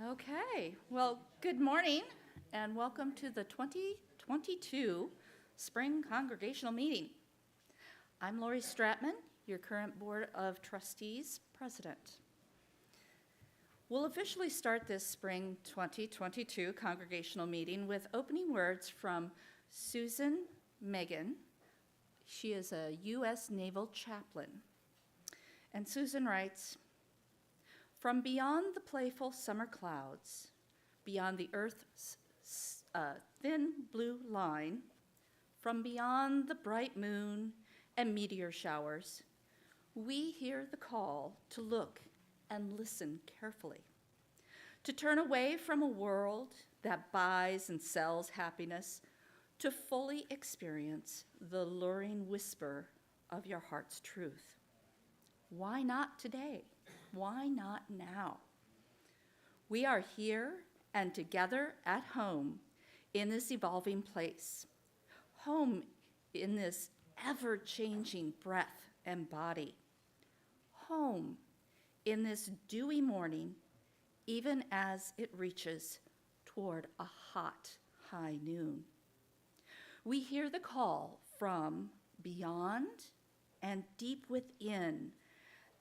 Okay, well, good morning and welcome to the 2022 Spring Congregational Meeting. I'm Lori Stratman, your current Board of Trustees President. We'll officially start this Spring 2022 Congregational Meeting with opening words from Susan Megan. She is a U.S. Naval chaplain. And Susan writes, "From beyond the playful summer clouds, beyond the earth's thin blue line, from beyond the bright moon and meteor showers, we hear the call to look and listen carefully, to turn away from a world that buys and sells happiness, to fully experience the luring whisper of your heart's truth. Why not today? Why not now? We are here and together at home in this evolving place, home in this ever-changing breath and body, home in this dewy morning, even as it reaches toward a hot high noon. We hear the call from beyond and deep within,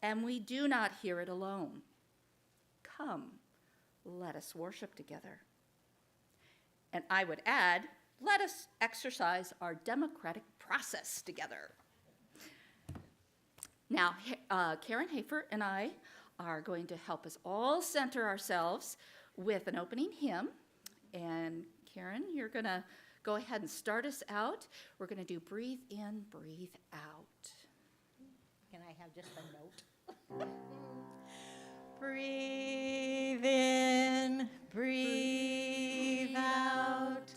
and we do not hear it alone. Come, let us worship together. And I would add, let us exercise our democratic process together. Now, Karen Hafer and I are going to help us all center ourselves with an opening hymn. And Karen, you're going to go ahead and start us out. We're going to do Breathe In, Breathe Out. Can I have just a note? Breathe in, breathe out.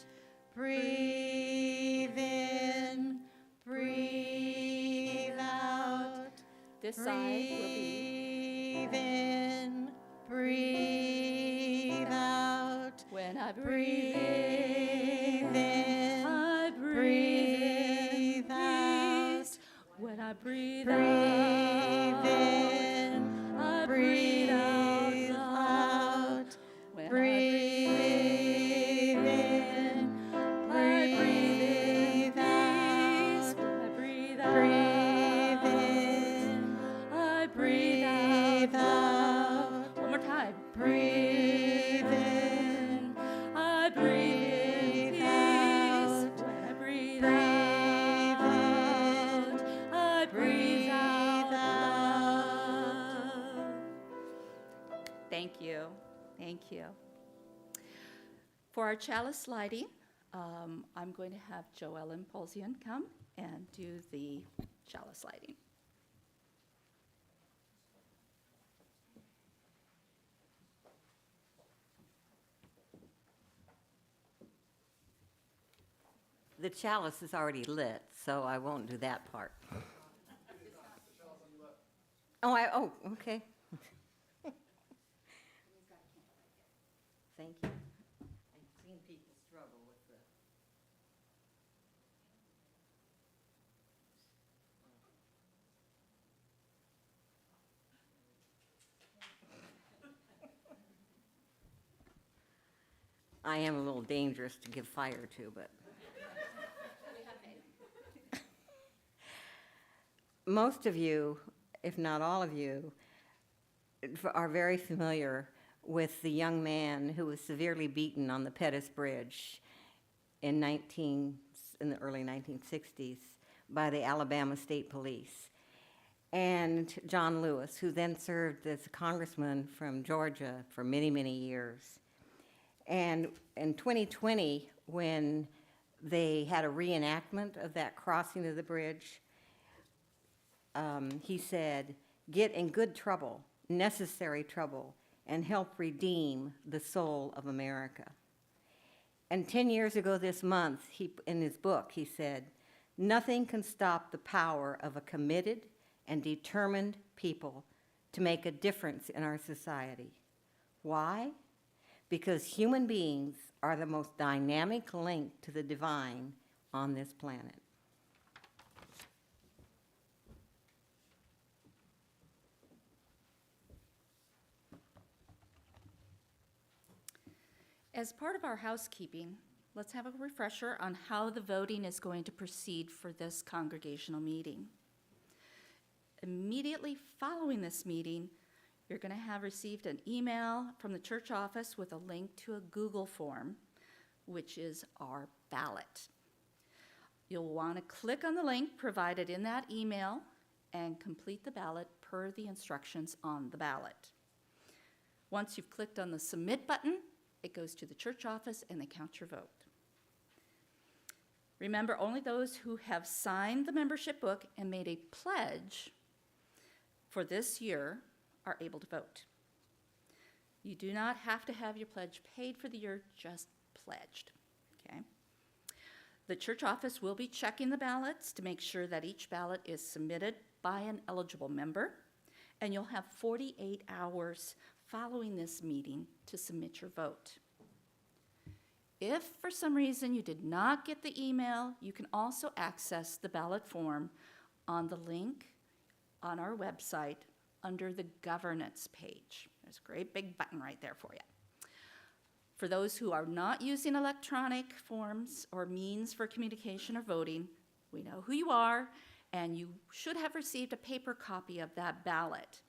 Breathe in, breathe out. This side will be. Breathe in, breathe out. When I breathe in, I breathe out. When I breathe Breathe out, in, I breathe out. out. When Breathe in, breathe out. I breathe out. Breathe in, I breathe breathe out. out. One more time. Breathe in, I breathe in peace. When I breathe out, I breathe out love. Thank you. Thank you. For our chalice lighting, I'm going to have Joellen Polzian come and do the chalice lighting. The chalice is already lit, so I won't do that part. Oh, okay. Thank you. I've seen people struggle with the. I am a little dangerous to give fire to, but. Most of you, if not all of you, are very familiar with the young man who was severely beaten on the Pettus Bridge in the early 1960s by the Alabama State Police. And John Lewis, who then served as a congressman from Georgia for many, many years. And in 2020, when they had a reenactment of that crossing of the bridge, he said, "Get in good trouble, necessary trouble, and help redeem the soul of America." And 10 years ago this month, in his book, he said, "Nothing can stop the power of a committed and determined people to make a difference in our society." Why? Because human beings are the most dynamic link to the divine on this planet. As part of our housekeeping, let's have a refresher on how the voting is going to proceed for this congregational meeting. Immediately following this meeting, you're going to have received an email from the church office with a link to a Google form, which is our ballot. You'll want to click on the link provided in that email and complete the ballot per the instructions on the ballot. Once you've clicked on the submit button, it goes to the church office and they count your vote. Remember, only those who have signed the membership book and made a pledge for this year are able to vote. You do not have to have your pledge paid for the year, just pledged, okay? The church office will be checking the ballots to make sure that each ballot is submitted by an eligible member, and you'll have 48 hours following this meeting to submit your vote. If for some reason you did not get the email, you can also access the ballot form on the link on our website under the governance page. There's a great big button right there for you. For those who are not using electronic forms or means for communication or voting, we know who you are, and you should have received a paper copy of that ballot.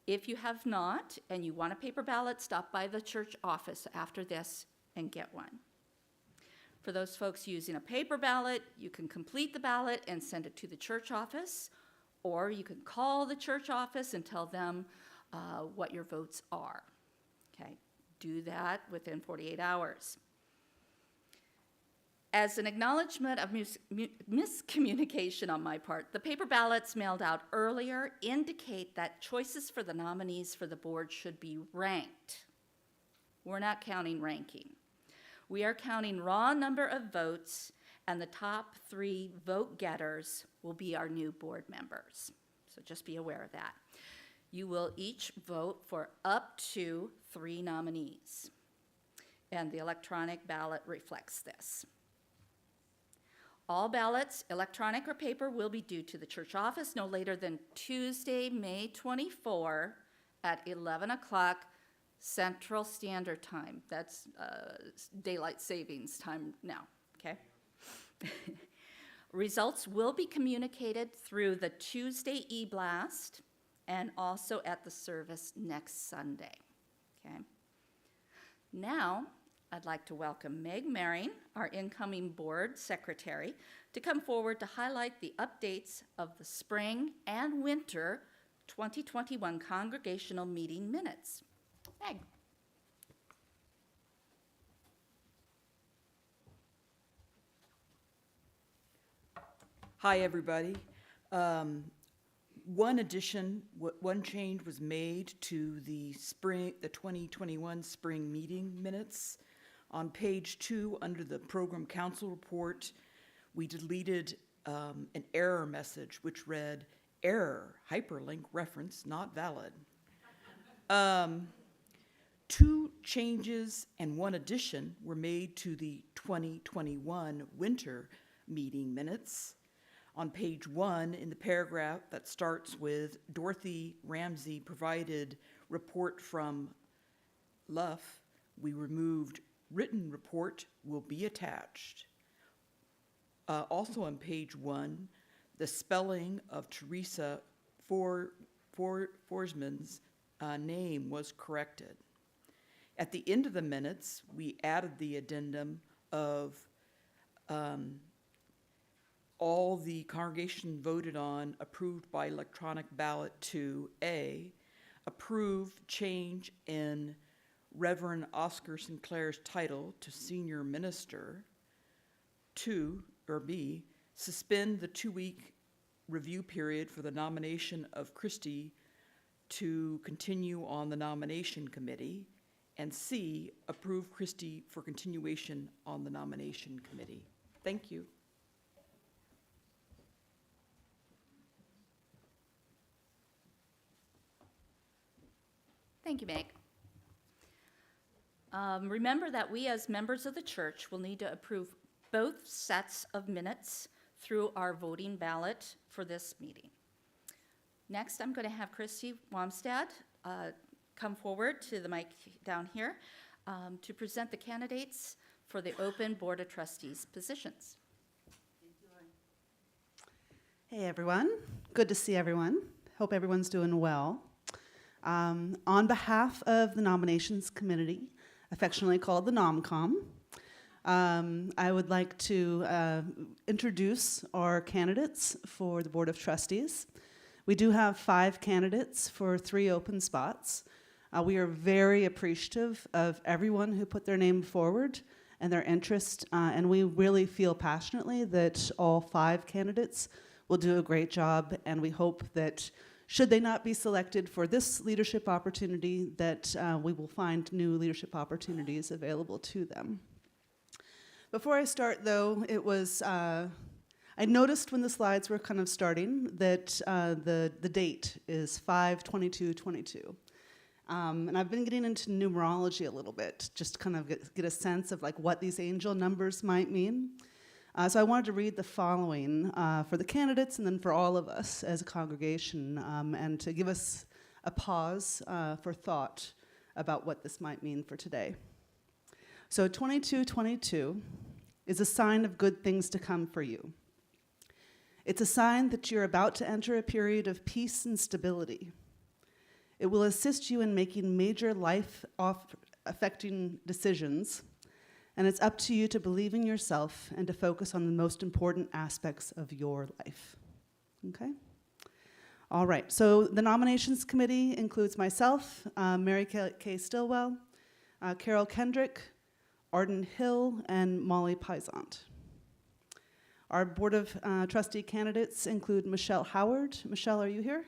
If you have not, and you want a paper ballot, stop by the church office after this and get one. For those folks using a paper ballot, you can complete the ballot and send it to the church office, or you can call the church office and tell them what your votes are, okay? Do that within 48 hours. As an acknowledgement of miscommunication on my part, the paper ballots mailed out earlier indicate that choices for the nominees for the board should be ranked. We're not counting ranking. We are counting raw number of votes, and the top 3 vote getters will be our new board members. So just be aware of that. You will each vote for up to 3 nominees, and the electronic ballot reflects this. All ballots, electronic or paper, will be due to the church office no later than Tuesday, May 24 at 11 o'clock Central Standard Time. That's daylight savings time now, okay? Results will be communicated through the Tuesday e-blast and also at the service next Sunday, okay? Now, I'd like to welcome Meg Maring, our incoming board secretary, to come forward to highlight the updates of the spring and winter 2021 congregational meeting minutes. Meg. Hi, everybody. One change was made to the 2021 spring meeting minutes. On page 2, under the program council report, we deleted an error message which read, "Error, hyperlink reference not valid." 2 changes and 1 addition were made to the 2021 winter meeting minutes. On page 1, in the paragraph that starts with Dorothy Ramsey provided report from Luff, we removed written report will be attached. Also on page 1, the spelling of Teresa Forsman's name was corrected. At the end of the minutes, we added the addendum of all the congregation voted on approved by electronic ballot to A, approve change in Reverend Oscar Sinclair's title to senior minister, 2, or B, suspend the 2-week review period for the nomination of Christie to continue on the nomination committee, and C, approve Christie for continuation on the nomination committee. Thank you. Thank you, Meg. Remember that we as members of the church will need to approve both sets of minutes through our voting ballot for this meeting. Next, I'm going to have Christy Wamstad come forward to the mic down here to present the candidates for the open Board of Trustees positions. Hey everyone, good to see everyone. Hope everyone's doing well. On behalf of the Nominations Committee, affectionately called the NomCom, I would like to introduce our candidates for the Board of Trustees. We do have 5 candidates for 3 open spots. We are very appreciative of everyone who put their name forward and their interest, and we really feel passionately that all 5 candidates will do a great job, and we hope that should they not be selected for this leadership opportunity, that we will find new leadership opportunities available to them. Before I start, though, it was, I noticed when the slides were kind of starting that the date is 5/22/22. And I've been getting into numerology a little bit, just to kind of get a sense of like what these angel numbers might mean. So I wanted to read the following for the candidates and then for all of us as a congregation, and to give us a pause for thought about what this might mean for today. So 22/22 is a sign of good things to come for you. It's a sign that you're about to enter a period of peace and stability. It will assist you in making major life-affecting decisions, and it's up to you to believe in yourself and to focus on the most important aspects of your life. Okay? All right, so the nominations committee includes myself, Mary Kay Stillwell, Carol Kendrick, Arden Hill, and Molly Pisant. Our Board of Trustee candidates include Michelle Howard. Michelle, are you here?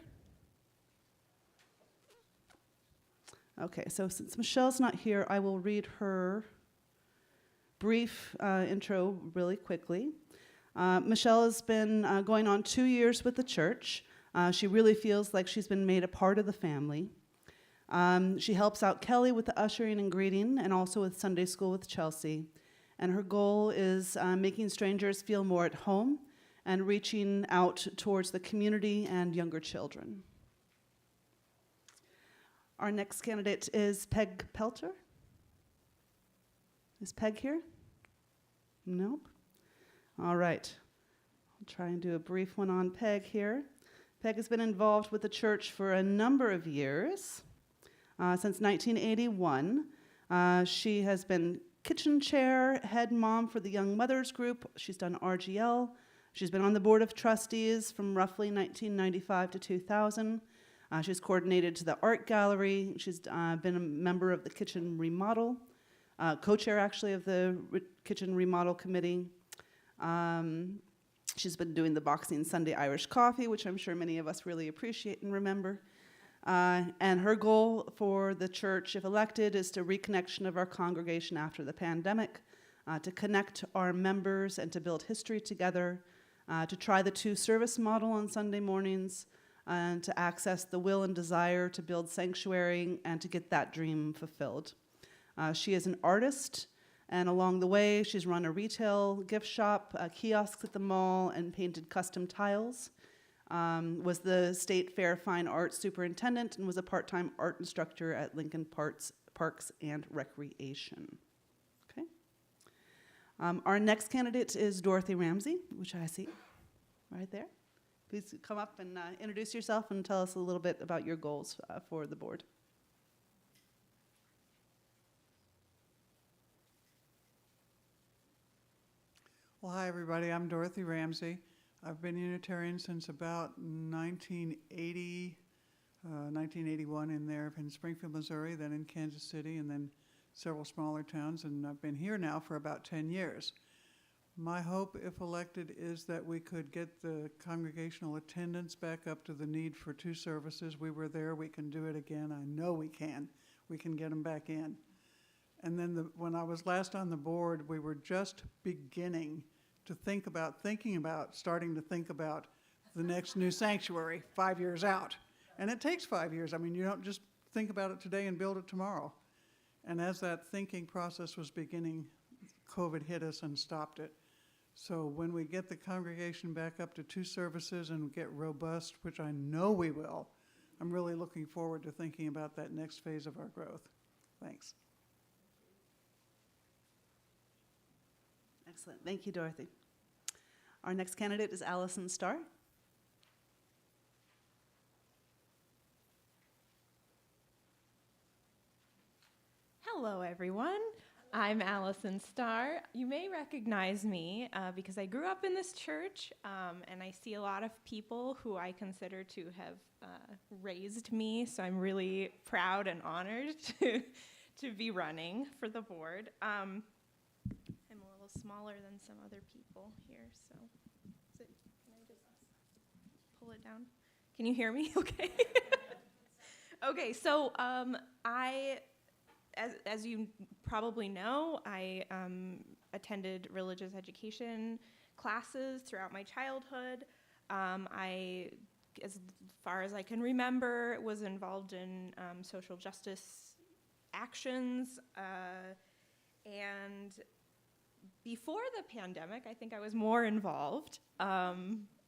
Okay, so since Michelle's not here, I will read her brief intro really quickly. Michelle has been going on 2 years with the church. She really feels like she's been made a part of the family. She helps out Kelly with the ushering and greeting, and also with Sunday school with Chelsea. And her goal is making strangers feel more at home and reaching out towards the community and younger children. Our next candidate is Peg Pelter. Is Peg here? Nope. All right. I'll try and do a brief one on Peg here. Peg has been involved with the church for a number of years. Since 1981, she has been kitchen chair, head mom for the Young Mothers Group. She's done RGL. She's been on the Board of Trustees from roughly 1995 to 2000. She's coordinated to the art gallery. She's been a member of the kitchen remodel, co-chair actually of the kitchen remodel committee. She's been doing the Boxing Sunday Irish coffee, which I'm sure many of us really appreciate and remember. And her goal for the church, if elected, is to reconnection of our congregation after the pandemic, to connect our members and to build history together, to try the 2-service model on Sunday mornings, and to access the will and desire to build sanctuary and to get that dream fulfilled. She is an artist, and along the way, she's run a retail gift shop, kiosks at the mall, and painted custom tiles. Was the State Fair Fine Arts Superintendent and was a part-time art instructor at Lincoln Parks and Recreation. Okay. Our next candidate is Dorothy Ramsey, which I see right there. Please come up and introduce yourself and tell us a little bit about your goals for the board. Well, hi, everybody. I'm Dorothy Ramsey. I've been Unitarian since about 1981 in there, in Springfield, Missouri, then in Kansas City, and then several smaller towns, and I've been here now for about 10 years. My hope, if elected, is that we could get the congregational attendance back up to the need for 2 services. We were there. We can do it again. I know we can. We can get them back in. And then when I was last on the board, we were just beginning to starting to think about the next new sanctuary 5 years out. And it takes 5 years. I mean, you don't just think about it today and build it tomorrow. And as that thinking process was beginning, COVID hit us and stopped it. So when we get the congregation back up to 2 services and get robust, which I know we will, I'm really looking forward to thinking about that next phase of our growth. Thanks. Excellent. Thank you, Dorothy. Our next candidate is Allison Starr. Hello, everyone. I'm Allison Starr. You may recognize me because I grew up in this church, and I see a lot of people who I consider to have raised me, so I'm really proud and honored to be running for the board. I'm a little smaller than some other people here, so can I just pull it down? Can you hear me? Okay. Okay, so as you probably know, I attended religious education classes throughout my childhood. I, as far as I can remember, was involved in social justice actions. And before the pandemic, I think I was more involved.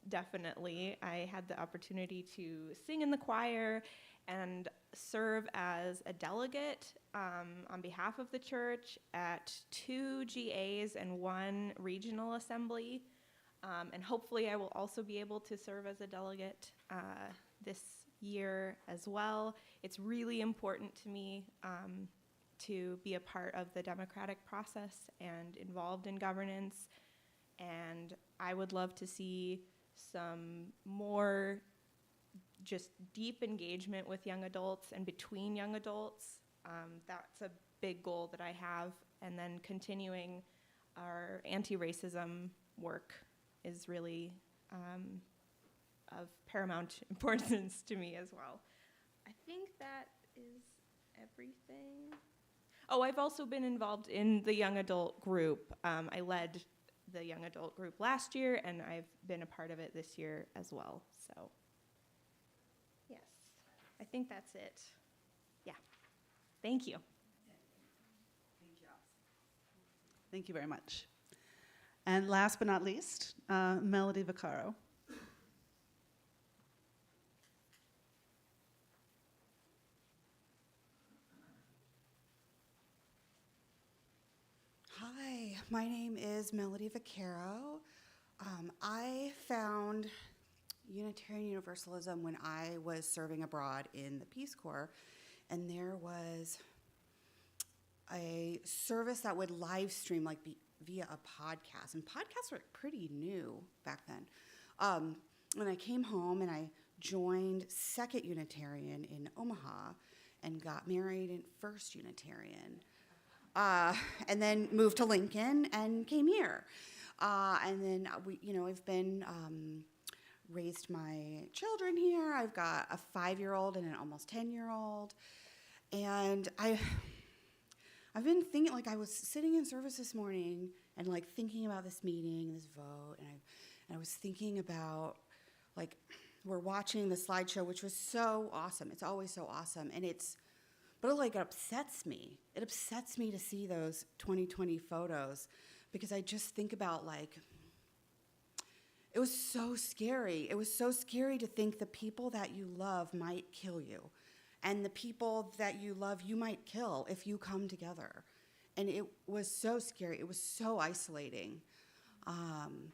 Definitely. I had the opportunity to sing in the choir and serve as a delegate on behalf of the church at 2 GAs and 1 regional assembly. And hopefully I will also be able to serve as a delegate this year as well. It's really important to me to be a part of the democratic process and involved in governance. And I would love to see some more just deep engagement with young adults and between young adults. That's a big goal that I have. And then continuing our anti-racism work is really of paramount importance to me as well. I think that is everything. Oh, I've also been involved in the young adult group. I led the young adult group last year, and I've been a part of it this year as well. So, yes, I think that's it. Yeah. Thank you. Thank you very much. And last but not least, Melody Vaccaro. Hi, my name is Melody Vaccaro. I found Unitarian Universalism when I was serving abroad in the Peace Corps, and there was a service that would live stream via a podcast, and podcasts were pretty new back then. When I came home and I joined Second Unitarian in Omaha and got married in First Unitarian. And then moved to Lincoln and came here. And then I've been raised my children here. I've got a 5-year-old and an almost 10-year-old. And I've been thinking, I was sitting in service this morning and thinking about this meeting, this vote, and I was thinking about we're watching the slideshow, which was so awesome. It's always so awesome, but it upsets me. It upsets me to see those 2020 photos because I just think about it was so scary. It was so scary to think the people that you love might kill you, and the people that you love you might kill if you come together. And it was so scary. It was so isolating. And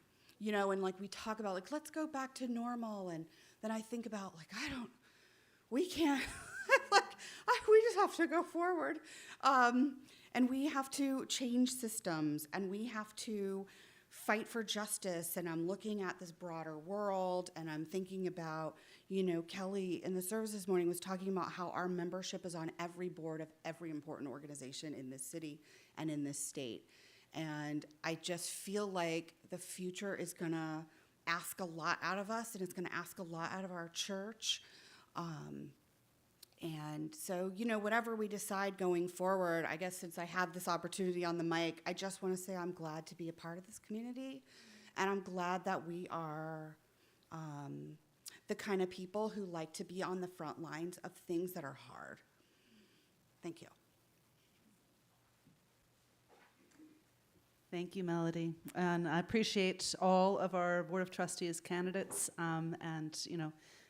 we talk about let's go back to normal, and then I think about we can't. We just have to go forward. And we have to change systems, and we have to fight for justice. And I'm looking at this broader world, and I'm thinking about, Kelly in the service this morning was talking about how our membership is on every board of every important organization in this city and in this state. And I just feel like the future is going to ask a lot out of us, and it's going to ask a lot out of our church. And so, whatever we decide going forward, I guess since I have this opportunity on the mic, I just want to say I'm glad to be a part of this community. And I'm glad that we are the kind of people who like to be on the front lines of things that are hard. Thank you. Thank you, Melody. And I appreciate all of our Board of Trustees candidates.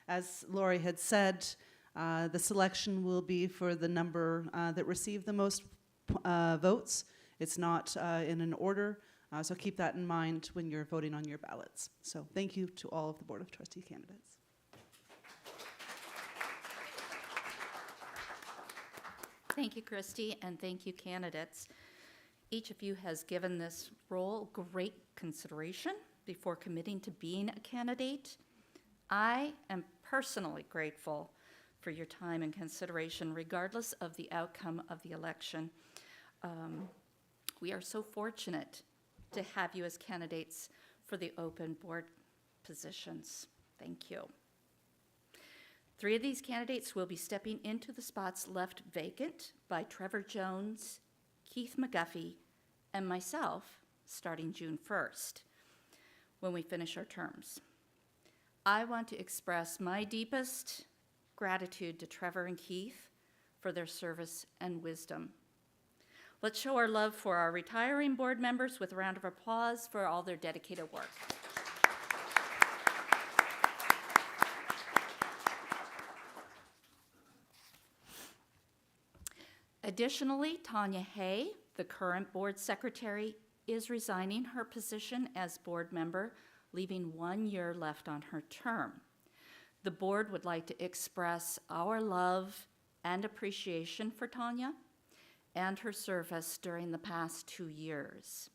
As Lori had said, the selection will be for the number that received the most votes. It's not in an order. So keep that in mind when you're voting on your ballots. So thank you to all of the Board of Trustee candidates. Thank you, Christy, and thank you, candidates. Each of you has given this role great consideration before committing to being a candidate. I am personally grateful for your time and consideration, regardless of the outcome of the election. We are so fortunate to have you as candidates for the open board positions. Thank you. 3 of these candidates will be stepping into the spots left vacant by Trevor Jones, Keith McGuffey, and myself starting June 1st when we finish our terms. I want to express my deepest gratitude to Trevor and Keith for their service and wisdom. Let's show our love for our retiring board members with a round of applause for all their dedicated work. Additionally, Tanya Hay, the current board secretary, is resigning her position as board member, leaving 1 year left on her term. The board would like to express our love and appreciation for Tanya and her service during the past 2 years.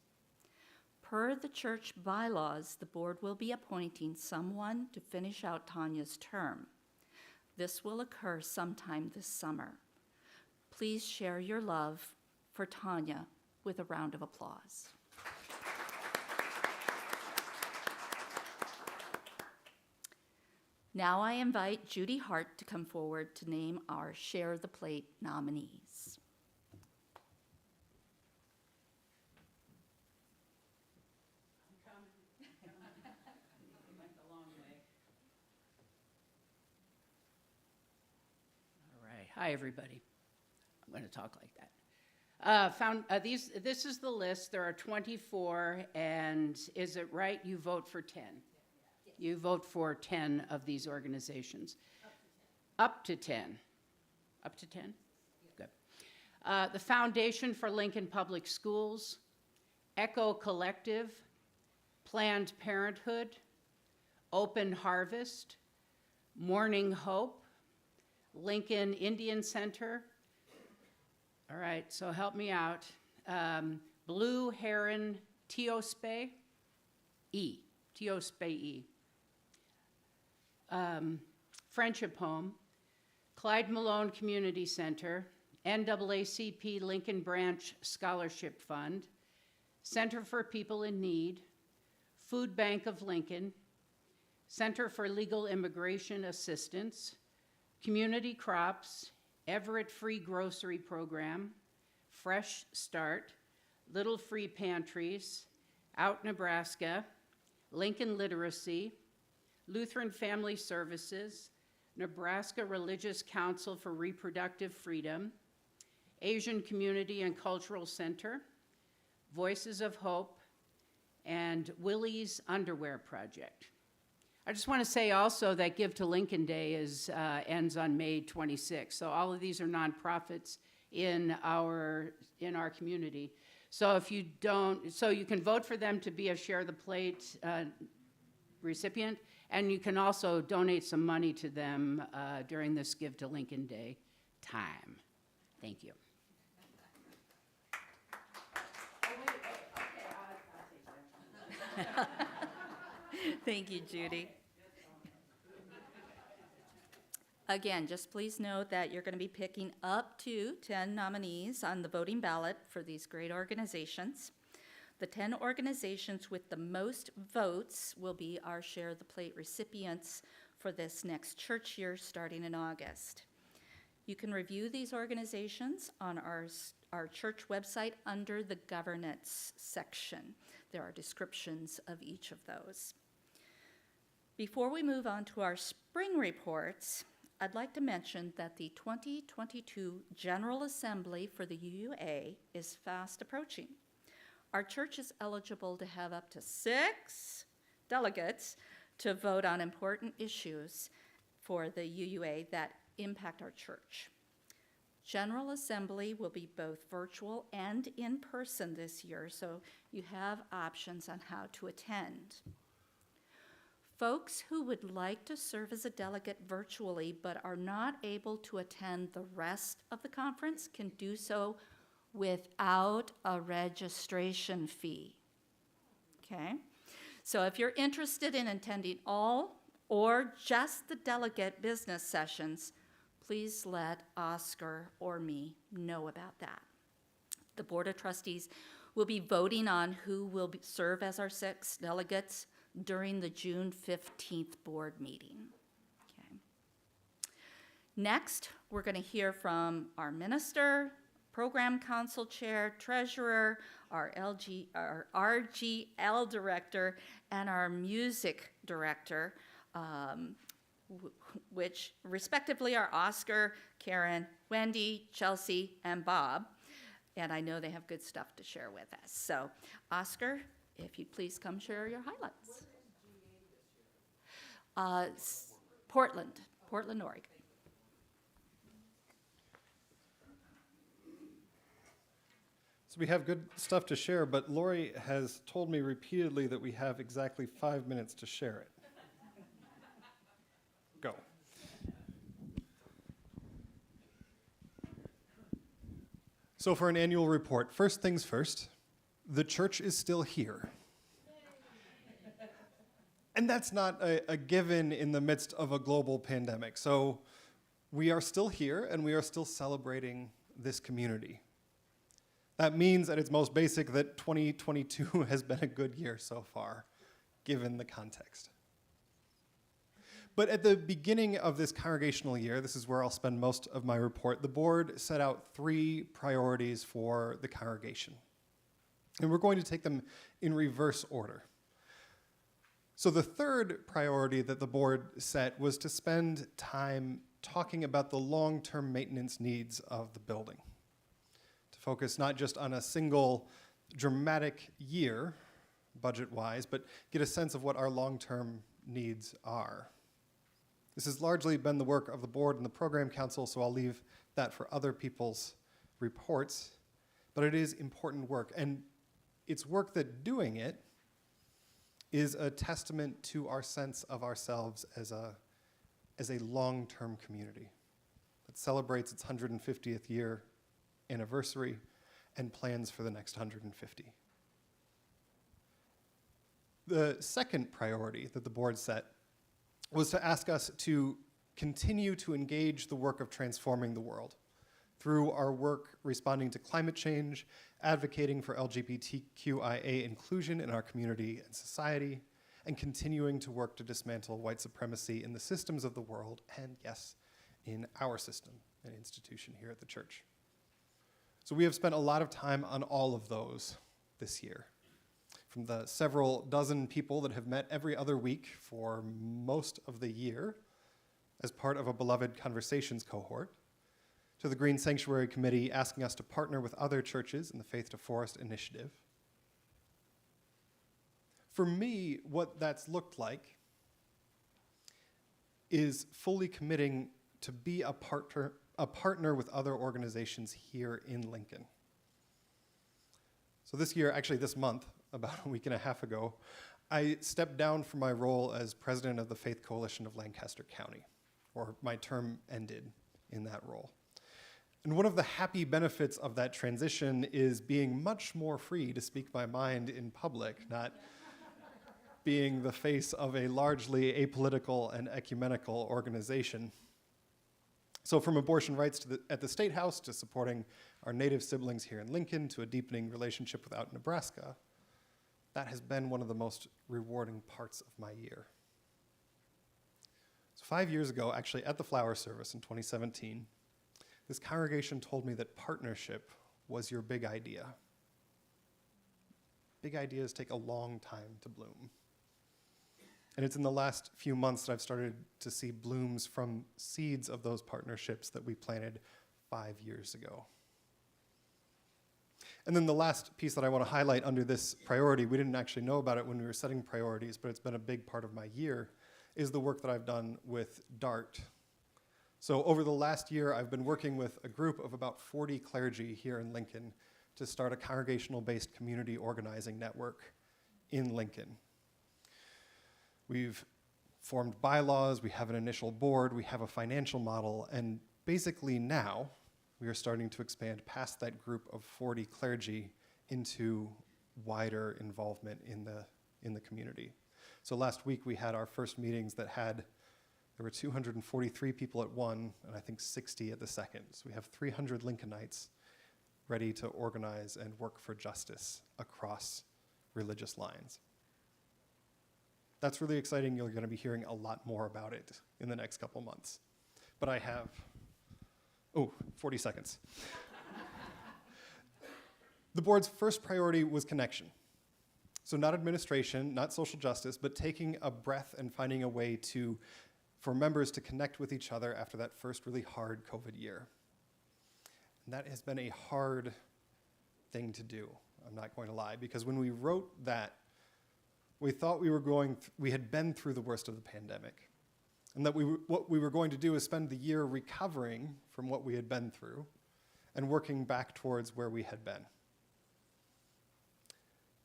Per the church bylaws, the board will be appointing someone to finish out Tanya's term. This will occur sometime this summer. Please share your love for Tanya with a round of applause. Now I invite Judy Hart to come forward to name our Share the Plate nominees. All right. Hi, everybody. I'm going to talk like that. This is the list. There are 24, and is it right you vote for 10? Yes. You vote for 10 of these organizations. Up to 10. Up to 10? Good. The Foundation for Lincoln Public Schools, Echo Collective, Planned Parenthood, Open Harvest, Morning Hope, Lincoln Indian Center. All right, so help me out. Blue Heron Teospe E. Teospe E. Friendship Home, Clyde Malone Community Center, NAACP Lincoln Branch Scholarship Fund, Center for People in Need, Food Bank of Lincoln, Center for Legal Immigration Assistance, Community Crops, Everett Free Grocery Program, Fresh Start, Little Free Pantries, Out Nebraska, Lincoln Literacy, Lutheran Family Services, Nebraska Religious Council for Reproductive Freedom, Asian Community and Cultural Center, Voices of Hope, and Willie's Underwear Project. I just want to say also that Give to Lincoln Day ends on May 26th. So all of these are nonprofits in our community. So if you don't, so you can vote for them to be a Share the Plate recipient, and you can also donate some money to them during this Give to Lincoln Day time. Thank you. Thank you, Judy. Again, just please note that you're going to be picking up to 10 nominees on the voting ballot for these great organizations. The 10 organizations with the most votes will be our Share the Plate recipients for this next church year starting in August. You can review these organizations on our church website under the governance section. There are descriptions of each of those. Before we move on to our spring reports, I'd like to mention that the 2022 General Assembly for the UUA is fast approaching. Our church is eligible to have up to 6 delegates to vote on important issues for the UUA that impact our church. General Assembly will be both virtual and in person this year, so you have options on how to attend. Folks who would like to serve as a delegate virtually but are not able to attend the rest of the conference can do so without a registration fee. Okay? So if you're interested in attending all or just the delegate business sessions, please let Oscar or me know about that. The Board of Trustees will be voting on who will serve as our 6 delegates during the June 15th board meeting. Okay. Next, we're going to hear from our minister, program council chair, treasurer, our RGL director, and our music director, which respectively are Oscar, Karen, Wendy, Chelsea, and Bob. And I know they have good stuff to share with us. So, Oscar, if you'd please come share your highlights. Portland, Oregon. So we have good stuff to share, but Lori has told me repeatedly that we have exactly 5 minutes to share it. Go. So for an annual report, first things first, the church is still here. And that's not a given in the midst of a global pandemic. So we are still here and we are still celebrating this community. That means at its most basic that 2022 has been a good year so far, given the context. But at the beginning of this congregational year, this is where I'll spend most of my report, the board set out 3 priorities for the congregation. And we're going to take them in reverse order. So the third priority that the board set was to spend time talking about the long-term maintenance needs of the building. To focus not just on a single dramatic year, budget-wise, but get a sense of what our long-term needs are. This has largely been the work of the board and the program council, so I'll leave that for other people's reports. But it is important work, and it's work that doing it is a testament to our sense of ourselves as a long-term community that celebrates its 150th year anniversary and plans for the next 150. The second priority that the board set was to ask us to continue to engage the work of transforming the world through our work responding to climate change, advocating for LGBTQIA inclusion in our community and society, and continuing to work to dismantle white supremacy in the systems of the world, and yes, in our system and institution here at the church. So we have spent a lot of time on all of those this year. From the several dozen people that have met every other week for most of the year as part of a beloved conversations cohort, to the Green Sanctuary Committee asking us to partner with other churches in the Faith to Forest initiative. For me, what that's looked like is fully committing to be a partner with other organizations here in Lincoln. So this year, actually this month, about a week and a half ago, I stepped down from my role as president of the Faith Coalition of Lancaster County, or my term ended in that role. And one of the happy benefits of that transition is being much more free to speak my mind in public, not being the face of a largely apolitical and ecumenical organization. So from abortion rights at the State House to supporting our Native siblings here in Lincoln to a deepening relationship with out in Nebraska, that has been one of the most rewarding parts of my year. So 5 years ago, actually at the flower service in 2017, this congregation told me that partnership was your big idea. Big ideas take a long time to bloom. And it's in the last few months that I've started to see blooms from seeds of those partnerships that we planted 5 years ago. And then the last piece that I want to highlight under this priority, we didn't actually know about it when we were setting priorities, but it's been a big part of my year, is the work that I've done with DART. So over the last year, I've been working with a group of about 40 clergy here in Lincoln to start a congregational-based community organizing network in Lincoln. We've formed bylaws, we have an initial board, we have a financial model, and basically now we are starting to expand past that group of 40 clergy into wider involvement in the community. So last week we had our first meetings there were 243 people at one, and I think 60 at the second. So we have 300 Lincolnites ready to organize and work for justice across religious lines. That's really exciting. You're going to be hearing a lot more about it in the next couple months. But I have, 40 seconds. The board's first priority was connection. So not administration, not social justice, but taking a breath and finding a way for members to connect with each other after that first really hard COVID year. And that has been a hard thing to do, I'm not going to lie, because when we wrote that, we thought we had been through the worst of the pandemic, and that what we were going to do is spend the year recovering from what we had been through and working back towards where we had been.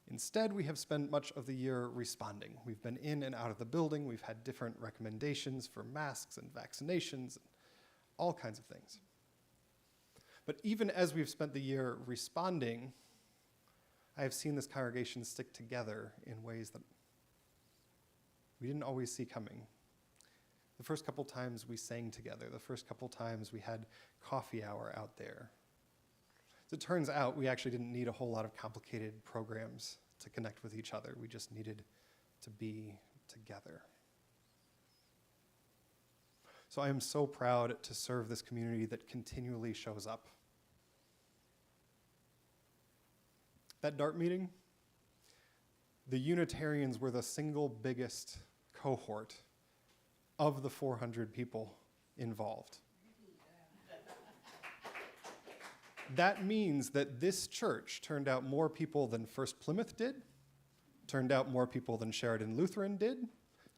Instead, we have spent much of the year responding. We've been in and out of the building. We've had different recommendations for masks and vaccinations, and all kinds of things. But even as we've spent the year responding, I have seen this congregation stick together in ways that we didn't always see coming. The first couple times we sang together, the first couple times we had coffee hour out there. As it turns out, we actually didn't need a whole lot of complicated programs to connect with each other. We just needed to be together. So I am so proud to serve this community that continually shows up. That DART meeting, the Unitarians were the single biggest cohort of the 400 people involved. That means that this church turned out more people than First Plymouth did, turned out more people than Sheridan Lutheran did,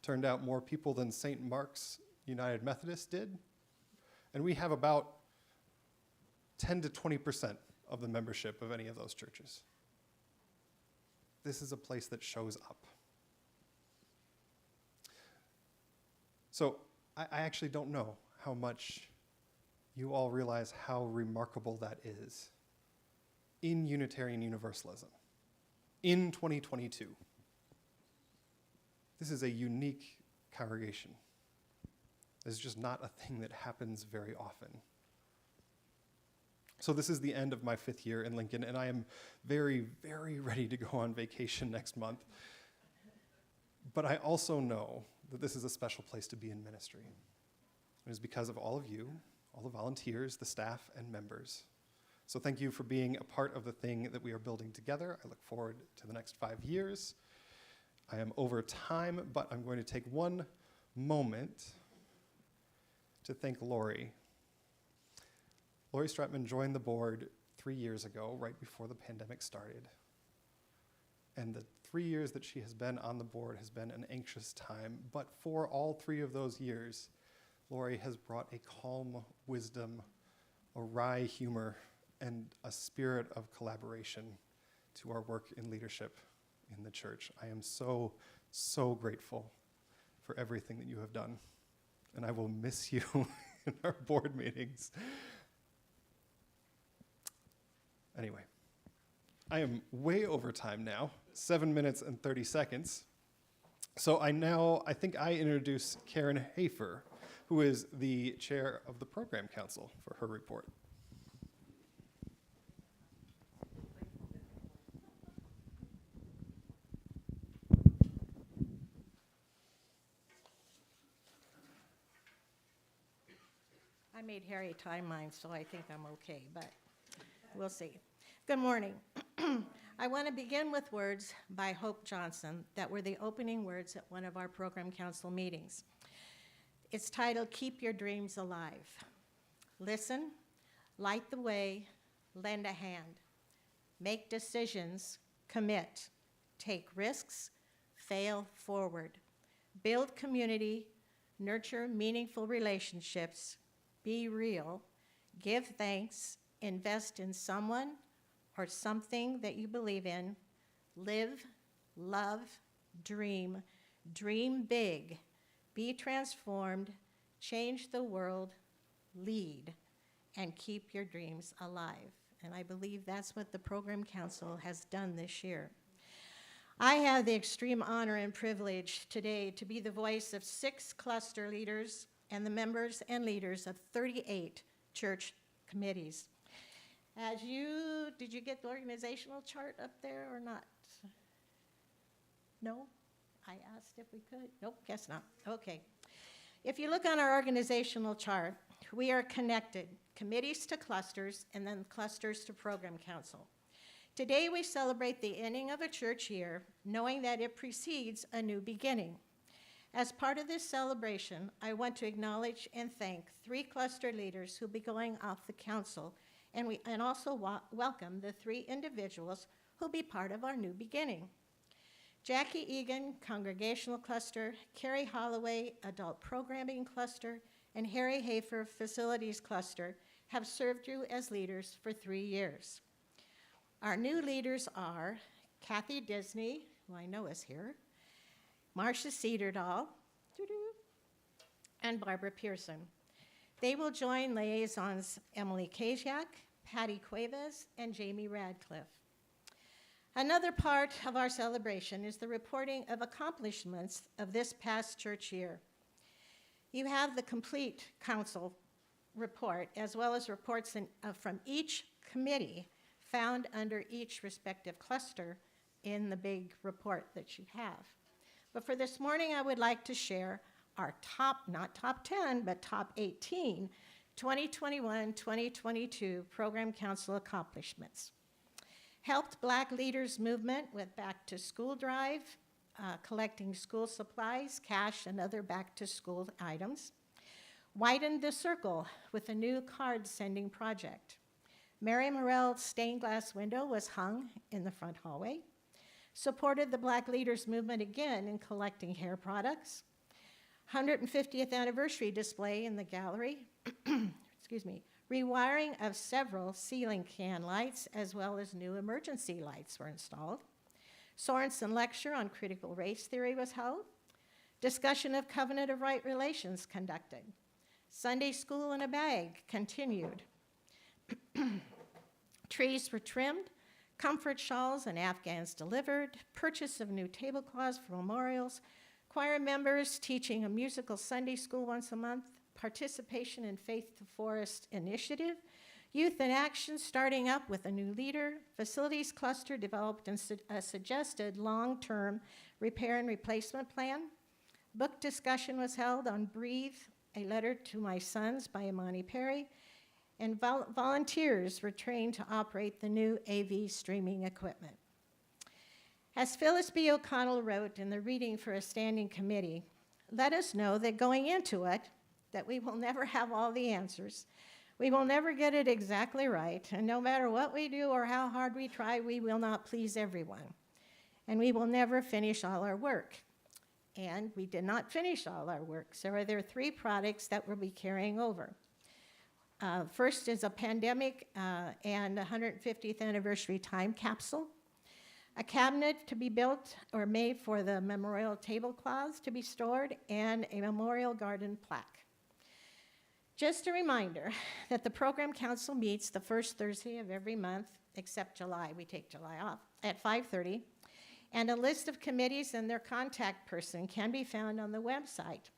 turned out more people than St. Mark's United Methodist did, and we have about 10 to 20% of the membership of any of those churches. This is a place that shows up. So I actually don't know how much you all realize how remarkable that is in Unitarian Universalism in 2022. This is a unique congregation. It's just not a thing that happens very often. So this is the end of my 5th year in Lincoln, and I am very, very ready to go on vacation next month. But I also know that this is a special place to be in ministry. It is because of all of you, all the volunteers, the staff, and members. So thank you for being a part of the thing that we are building together. I look forward to the next 5 years. I am over time, but I'm going to take one moment to thank Lori. Lori Stratman joined the board 3 years ago, right before the pandemic started. And the 3 years that she has been on the board has been an anxious time, but for all 3 of those years, Lori has brought a calm wisdom, a wry humor, and a spirit of collaboration to our work in leadership in the church. I am so, so grateful for everything that you have done, and I will miss you in our board meetings. Anyway, I am way over time now, 7 minutes and 30 seconds. So I think I introduce Karen Hafer, who is the chair of the program council, for her report. I made Harry time mine, so I think I'm okay, but we'll see. Good morning. I want to begin with words by Hope Johnson that were the opening words at one of our program council meetings. It's titled, Keep Your Dreams Alive. Listen, light the way, lend a hand. Make decisions, commit. Take risks, fail forward. Build community, nurture meaningful relationships, be real, give thanks, invest in someone or something that you believe in, live, love, dream, dream big, be transformed, change the world, lead, and keep your dreams alive. And I believe that's what the Program Council has done this year. I have the extreme honor and privilege today to be the voice of 6 cluster leaders and the members and leaders of 38 church committees. Did you get the organizational chart up there or not? No? I asked if we could. Nope, guess not. Okay. If you look on our organizational chart, we are connected, committees to clusters, and then clusters to Program Council. Today we celebrate the ending of a church year, knowing that it precedes a new beginning. As part of this celebration, I want to acknowledge and thank 3 cluster leaders who will be going off the council, and also welcome the 3 individuals who will be part of our new beginning. Jackie Egan, Congregational Cluster, Carrie Holloway, Adult Programming Cluster, and Harry Hafer, Facilities Cluster, have served you as leaders for 3 years. Our new leaders are Kathy Disney, who I know is here, Marcia Cedardahl, and Barbara Pearson. They will join liaisons Emily Kajak, Patty Cuevas, and Jamie Radcliffe. Another part of our celebration is the reporting of accomplishments of this past church year. You have the complete council report, as well as reports from each committee found under each respective cluster in the big report that you have. But for this morning, I would like to share our not top 10, but top 18 2021-2022 Program Council accomplishments. Helped Black Leaders Movement with Back to School Drive, collecting school supplies, cash, and other back-to-school items. Widened the circle with a new card sending project. Mary Morell's stained glass window was hung in the front hallway. Supported the Black Leaders Movement again in collecting hair products. 150th anniversary display in the gallery. Excuse me. Rewiring of several ceiling can lights, as well as new emergency lights were installed. Sorensen lecture on critical race theory was held. Discussion of covenant of right relations conducted. Sunday school in a bag continued. Trees were trimmed, comfort shawls and afghans delivered, purchase of new tablecloths for memorials, choir members teaching a musical Sunday school once a month, participation in Faith to Forest initiative, youth in action starting up with a new leader, facilities cluster developed a suggested long-term repair and replacement plan. Book discussion was held on Breathe, A Letter to My Sons by Imani Perry, and volunteers were trained to operate the new AV streaming equipment. As Phyllis B. O'Connell wrote in the reading for a standing committee, let us know that going into it, that we will never have all the answers. We will never get it exactly right, and no matter what we do or how hard we try, we will not please everyone. And we will never finish all our work. And we did not finish all our work, so there are 3 products that we'll be carrying over. First is a pandemic and 150th anniversary time capsule, a cabinet to be built or made for the memorial tablecloths to be stored, and a memorial garden plaque. Just a reminder that the Program Council meets the first Thursday of every month, except July. We take July off, at 5:30. And a list of committees and their contact person can be found on the website.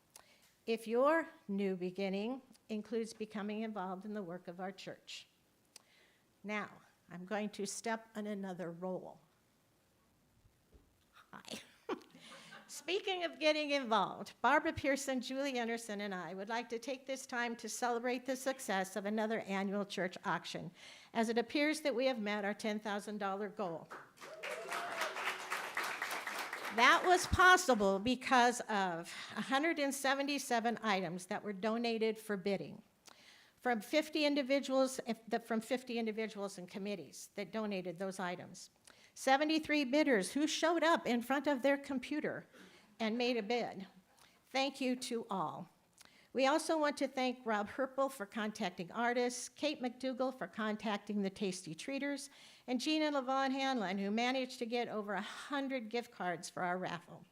If your new beginning includes becoming involved in the work of our church. Now, I'm going to step on another role. Hi. Speaking of getting involved, Barbara Pearson, Julie Anderson, and I would like to take this time to celebrate the success of another annual church auction, as it appears that we have met our $10,000 goal. That was possible because of 177 items that were donated for bidding from 50 individuals and committees that donated those items. 73 bidders who showed up in front of their computer and made a bid. Thank you to all. We also want to thank Rob Herpel for contacting artists, Kate McDougall for contacting the Tasty Treaters, and Gina Levon Hanlon, who managed to get over 100 gift cards for our raffle.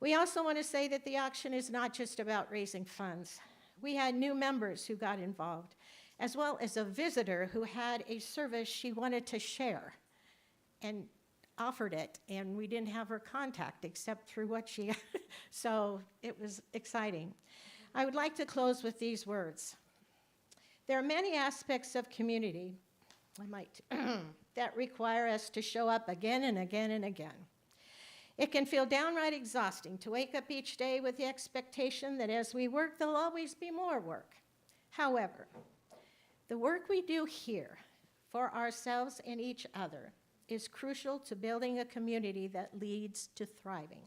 We also want to say that the auction is not just about raising funds. We had new members who got involved, as well as a visitor who had a service she wanted to share and offered it, and we didn't have her contact except through what she, so it was exciting. I would like to close with these words. There are many aspects of community, that require us to show up again and again and again. It can feel downright exhausting to wake up each day with the expectation that as we work, there'll always be more work. However, the work we do here for ourselves and each other is crucial to building a community that leads to thriving,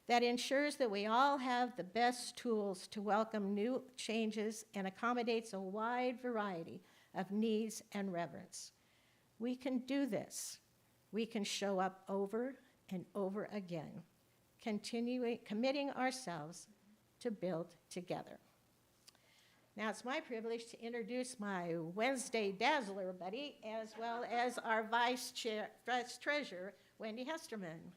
that ensures that we all have the best tools to welcome new changes and accommodates a wide variety of needs and reverence. We can do this. We can show up over and over again, committing ourselves to build together. Now it's my privilege to introduce my Wednesday Dazzler buddy, as well as our Vice Treasurer, Wendy Hesterman.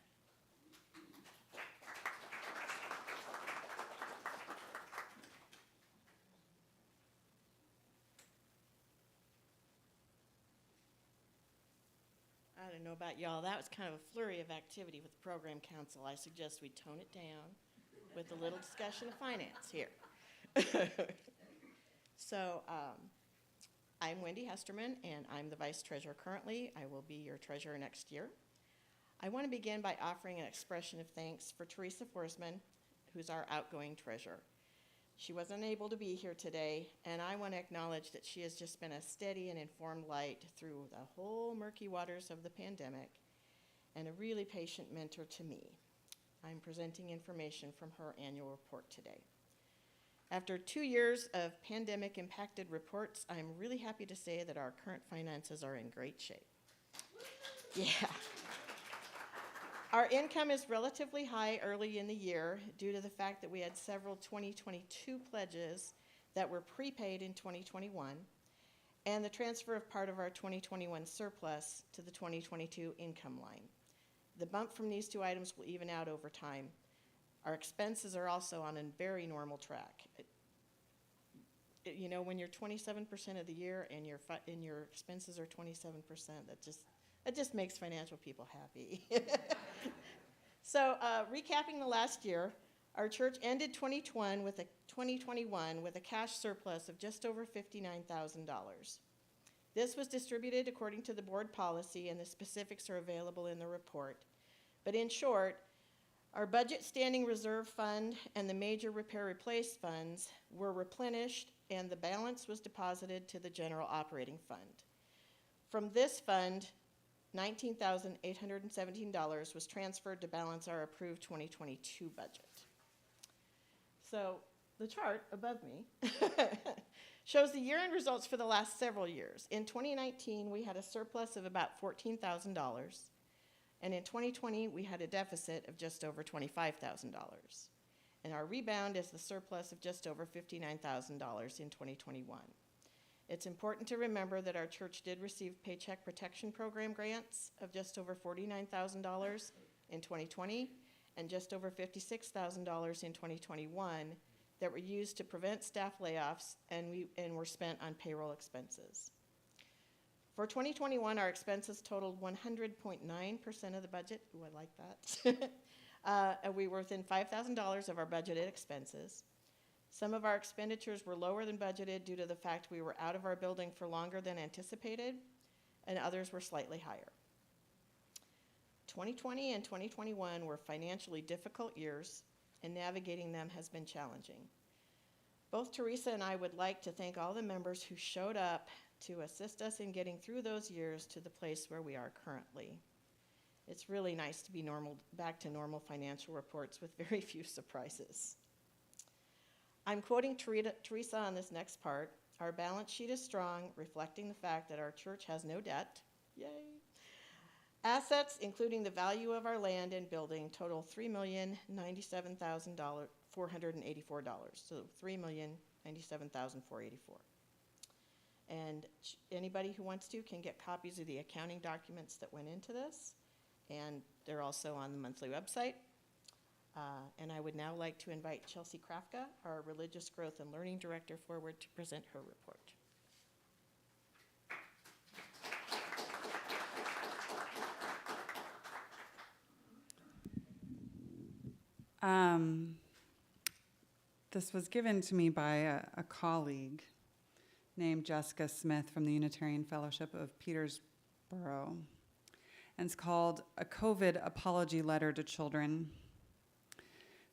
I don't know about y'all, that was kind of a flurry of activity with the program council. I suggest we tone it down with a little discussion of finance here. So I'm Wendy Hesterman, and I'm the vice treasurer currently. I will be your treasurer next year. I want to begin by offering an expression of thanks for Teresa Forsman, who's our outgoing treasurer. She wasn't able to be here today, and I want to acknowledge that she has just been a steady and informed light through the whole murky waters of the pandemic and a really patient mentor to me. I'm presenting information from her annual report today. After 2 years of pandemic-impacted reports, I'm really happy to say that our current finances are in great shape. Yeah. Our income is relatively high early in the year due to the fact that we had several 2022 pledges that were prepaid in 2021 and the transfer of part of our 2021 surplus to the 2022 income line. The bump from these two items will even out over time. Our expenses are also on a very normal track. You know, when you're 27% of the year and your expenses are 27%, that just makes financial people happy. So, recapping the last year, our church ended 2021 with a cash surplus of just over $59,000. This was distributed according to the board policy, and the specifics are available in the report. But in short, our budget standing reserve fund and the major repair replace funds were replenished, and the balance was deposited to the general operating fund. From this fund, $19,817 was transferred to balance our approved 2022 budget. So the chart above me shows the year-end results for the last several years. In 2019, we had a surplus of about $14,000. And in 2020, we had a deficit of just over $25,000. And our rebound is the surplus of just over $59,000 in 2021. It's important to remember that our church did receive Paycheck Protection Program grants of just over $49,000 in 2020 and just over $56,000 in 2021 that were used to prevent staff layoffs and were spent on payroll expenses. For 2021, our expenses totaled 100.9% of the budget. Ooh, I like that. We were within $5,000 of our budgeted expenses. Some of our expenditures were lower than budgeted due to the fact we were out of our building for longer than anticipated, and others were slightly higher. 2020 and 2021 were financially difficult years, and navigating them has been challenging. Both Teresa and I would like to thank all the members who showed up to assist us in getting through those years to the place where we are currently. It's really nice to be back to normal financial reports with very few surprises. I'm quoting Teresa on this next part. Our balance sheet is strong, reflecting the fact that our church has no debt. Yay! Assets, including the value of our land and building, total $3,097,000 so $3,097,484. And anybody who wants to can get copies of the accounting documents that went into this, and they're also on the monthly website. And I would now like to invite Chelsea Krafka, our Religious Growth and Learning Director, forward to present her report. This was given to me by a colleague named Jessica Smith from the Unitarian Fellowship of Petersboro. And it's called A COVID Apology Letter to Children.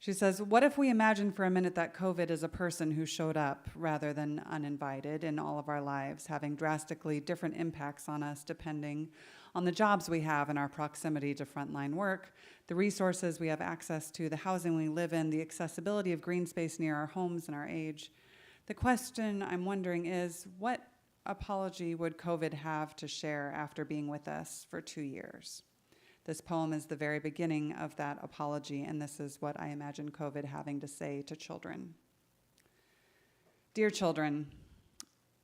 She says, what if we imagine for a minute that COVID is a person who showed up rather than uninvited in all of our lives, having drastically different impacts on us depending on the jobs we have and our proximity to frontline work, the resources we have access to, the housing we live in, the accessibility of green space near our homes and our age. The question I'm wondering is, what apology would COVID have to share after being with us for 2 years? This poem is the very beginning of that apology, and this is what I imagine COVID having to say to children. Dear children,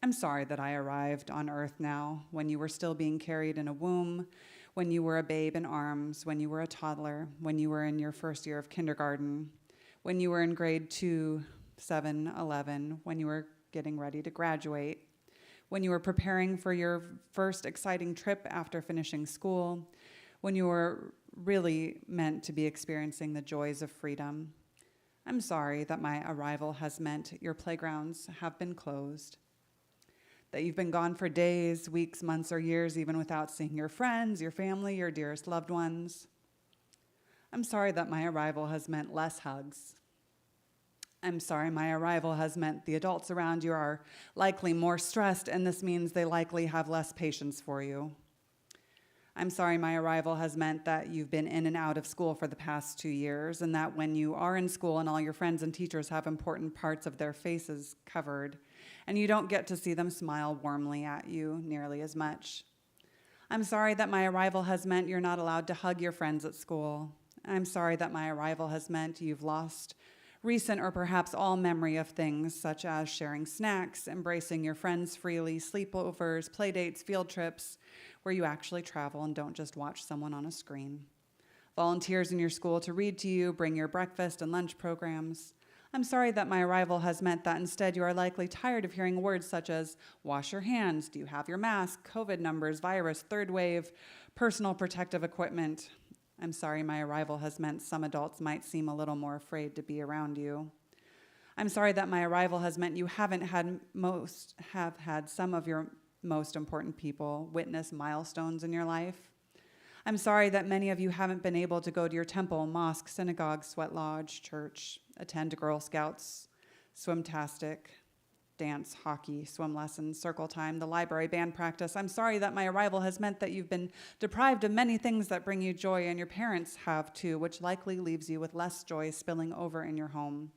I'm sorry that I arrived on earth now when you were still being carried in a womb, when you were a babe in arms, when you were a toddler, when you were in your first year of kindergarten, when you were in grade 2, 7, 11, when you were getting ready to graduate, when you were preparing for your first exciting trip after finishing school, when you were really meant to be experiencing the joys of freedom. I'm sorry that my arrival has meant your playgrounds have been closed, that you've been gone for days, weeks, months, or years, even without seeing your friends, your family, your dearest loved ones. I'm sorry that my arrival has meant less hugs. I'm sorry my arrival has meant the adults around you are likely more stressed, and this means they likely have less patience for you. I'm sorry my arrival has meant that you've been in and out of school for the past 2 years, and that when you are in school and all your friends and teachers have important parts of their faces covered, and you don't get to see them smile warmly at you nearly as much. I'm sorry that my arrival has meant you're not allowed to hug your friends at school. I'm sorry that my arrival has meant you've lost recent or perhaps all memory of things such as sharing snacks, embracing your friends freely, sleepovers, play dates, field trips, where you actually travel and don't just watch someone on a screen. Volunteers in your school to read to you, bring your breakfast and lunch programs. I'm sorry that my arrival has meant that instead you are likely tired of hearing words such as wash your hands, do you have your mask, COVID numbers, virus, third wave, personal protective equipment. I'm sorry my arrival has meant some adults might seem a little more afraid to be around you. I'm sorry that my arrival has meant you have had some of your most important people witness milestones in your life. I'm sorry that many of you haven't been able to go to your temple, mosque, synagogue, sweat lodge, church, attend Girl Scouts, swimtastic, dance, hockey, swim lessons, circle time, the library, band practice. I'm sorry that my arrival has meant that you've been deprived of many things that bring you joy, and your parents have too, which likely leaves you with less joy spilling over in your home.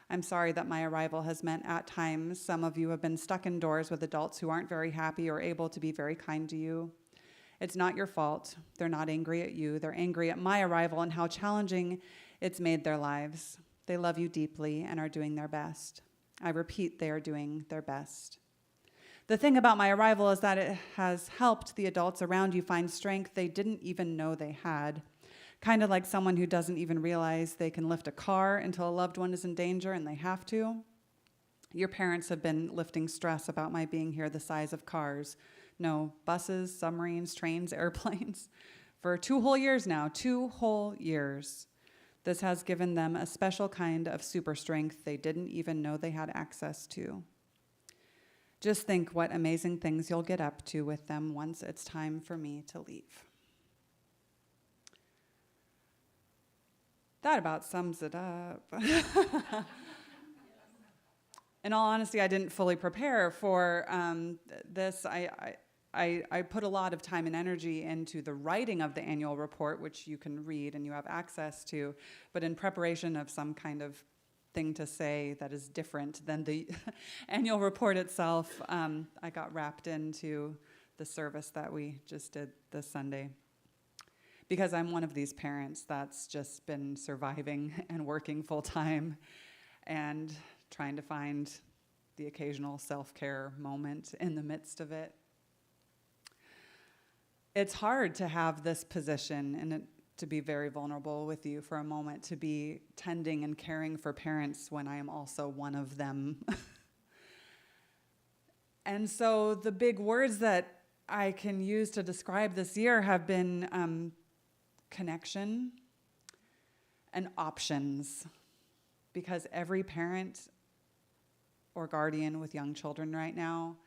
I'm sorry that my arrival has meant at times some of you have been stuck indoors with adults who aren't very happy or able to be very kind to you. It's not your fault. They're not angry at you. They're angry at my arrival and how challenging it's made their lives. They love you deeply and are doing their best. I repeat, they are doing their best. The thing about my arrival is that it has helped the adults around you find strength they didn't even know they had. Kind of like someone who doesn't even realize they can lift a car until a loved one is in danger and they have to. Your parents have been lifting stress about my being here the size of cars. No, buses, submarines, trains, airplanes. For 2 whole years now, 2 whole years. This has given them a special kind of super strength they didn't even know they had access to. Just think what amazing things you'll get up to with them once it's time for me to leave. That about sums it up. In all honesty, I didn't fully prepare for this. I put a lot of time and energy into the writing of the annual report, which you can read and you have access to, but in preparation of some kind of thing to say that is different than the annual report itself, I got wrapped into the service that we just did this Sunday. because I'm one of these parents that's just been surviving and working full time and trying to find the occasional self-care moment in the midst of it. It's hard to have this position and to be very vulnerable with you for a moment, to be tending and caring for parents when I am also one of them. And so the big words that I can use to describe this year have been connection and options, because every parent or guardian with young children right now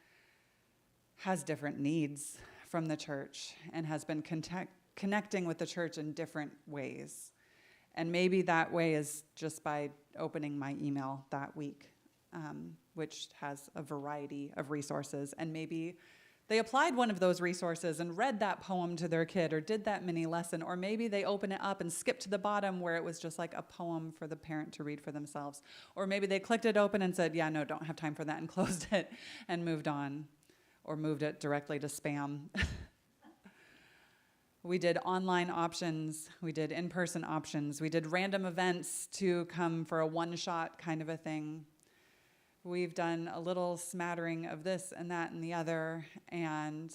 has different needs from the church and has been connecting with the church in different ways. And maybe that way is just by opening my email that week, which has a variety of resources. And maybe they applied one of those resources and read that poem to their kid or did that mini lesson, or maybe they open it up and skip to the bottom where it was just like a poem for the parent to read for themselves. Or maybe they clicked it open and said, yeah, no, don't have time for that, and closed it and moved on, or moved it directly to spam. We did online options, we did in-person options, we did random events to come for a one-shot kind of a thing. We've done a little smattering of this and that and the other, and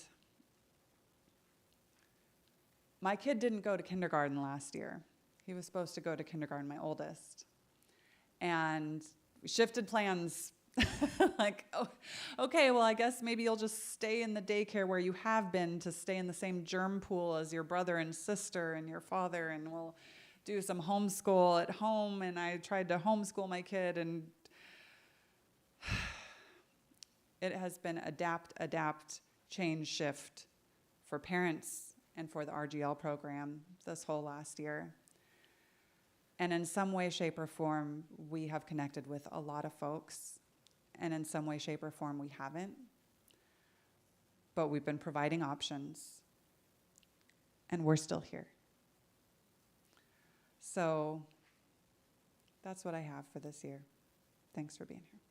my kid didn't go to kindergarten last year. He was supposed to go to kindergarten, my oldest. And we shifted plans. Like, oh, okay, well, I guess maybe you'll just stay in the daycare where you have been, to stay in the same germ pool as your brother and sister and your father, and we'll do some homeschool at home. And I tried to homeschool my kid, and it has been adapt, change, shift for parents and for the RGL program this whole last year. And in some way, shape, or form, we have connected with a lot of folks. And in some way, shape, or form, we haven't. But we've been providing options. And we're still here. So that's what I have for this year. Thanks for being here.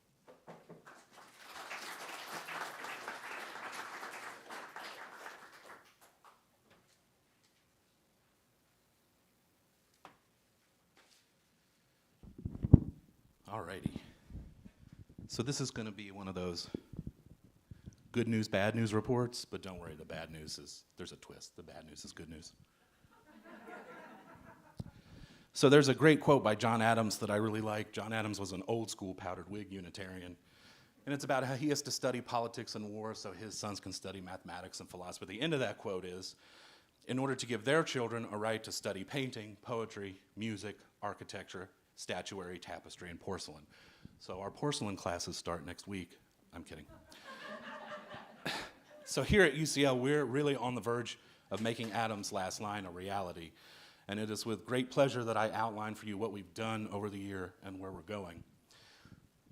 All righty. So this is going to be one of those good news, bad news reports, but don't worry, the bad news is, there's a twist. The bad news is good news. So there's a great quote by John Adams that I really like. John Adams was an old school powdered wig Unitarian. And it's about how he has to study politics and war so his sons can study mathematics and philosophy. The end of that quote is, in order to give their children a right to study painting, poetry, music, architecture, statuary, tapestry, and porcelain. So our porcelain classes start next week. I'm kidding. So here at UCL, we're really on the verge of making Adam's last line a reality. And it is with great pleasure that I outline for you what we've done over the year and where we're going.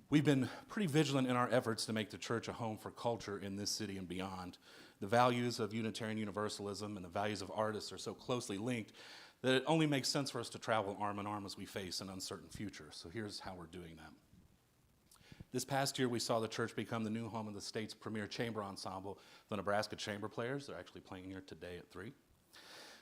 We've been pretty vigilant in our efforts to make the church a home for culture in this city and beyond. The values of Unitarian Universalism and the values of artists are so closely linked that it only makes sense for us to travel arm in arm as we face an uncertain future. So here's how we're doing that. This past year, we saw the church become the new home of the state's premier chamber ensemble, the Nebraska Chamber Players. They're actually playing here today at 3.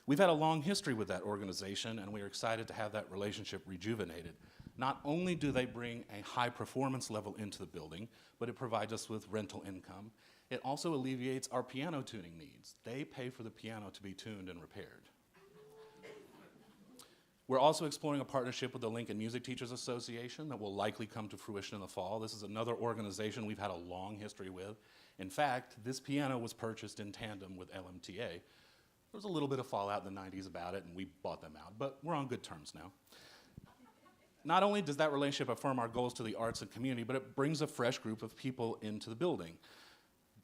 We've had a long history with that organization, and we are excited to have that relationship rejuvenated. Not only do they bring a high performance level into the building, but it provides us with rental income. It also alleviates our piano tuning needs. They pay for the piano to be tuned and repaired. We're also exploring a partnership with the Lincoln Music Teachers Association that will likely come to fruition in the fall. This is another organization we've had a long history with. In fact, this piano was purchased in tandem with LMTA. There was a little bit of fallout in the 90s about it, and we bought them out, but we're on good terms now. Not only does that relationship affirm our goals to the arts and community, but it brings a fresh group of people into the building.